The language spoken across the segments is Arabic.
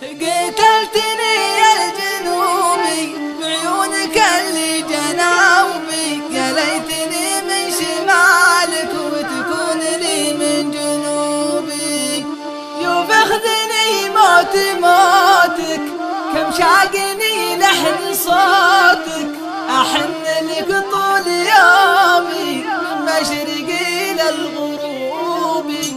قتلتني يا الجنوبي بعيونك اللي جنوبي، يا ليتني من شمالك وتكون لي من جنوبي. يوم اخذني موتك كم شاقني لحن صوتك، احن لك طول يومي من مشرقي للغروبي.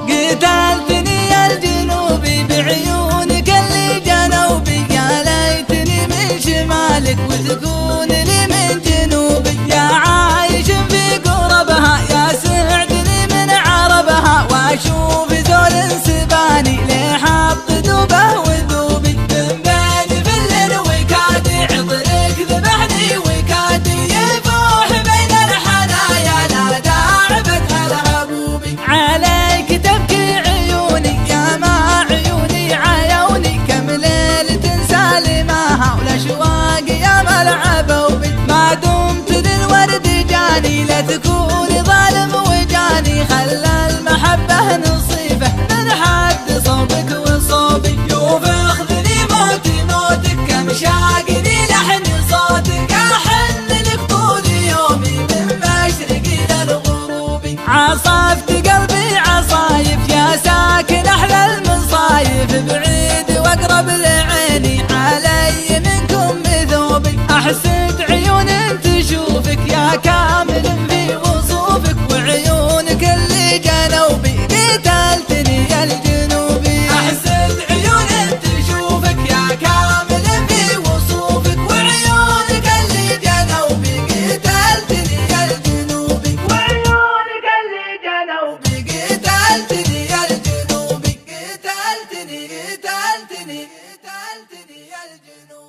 قتلتني يا الجنوبي بعيونك اللي جنوبي، يا ليتني من شمالك وتكون لي من جنوبي. يا عايش في قربها يا سعدني من عربها، واشوف زول سباني ليه حط دوبه وذوبي. من بين فل وكاد عطرك ذبحني وكاد يفوح بين الحنايا، لا داعبت الهبوبي. عليك تبكي عيوني يا ما عيوني عيوني، كم ليل تنسى لماها والاشواق يا ملعبوبي. ما دمت للورد جاني لا تكون ظالم وجاني، خلى المحبة نصيبه من حد صوبك وصوبي. يوم اخذني موتك كم شاقني لحن صوتك، احن لك طول يومي من مشرقي للغروبي. عصفت قلبي عصايف يا ساكن احلى المصايف، بعيد واقرب لعيني علي منكم مثوبي. احسد عيون تشوفك يا كامل في وصوفك، وعيونك اللي جنوبي قتلتني يا الجنوبي. احسد عيون تشوفك يا كامل في وصوفك، وعيونك اللي جنوبي قتلتني يا الجنوبي. وعيونك اللي جنوبي قتلتني يا الجنوبي. قتلتني يا الجنوبي.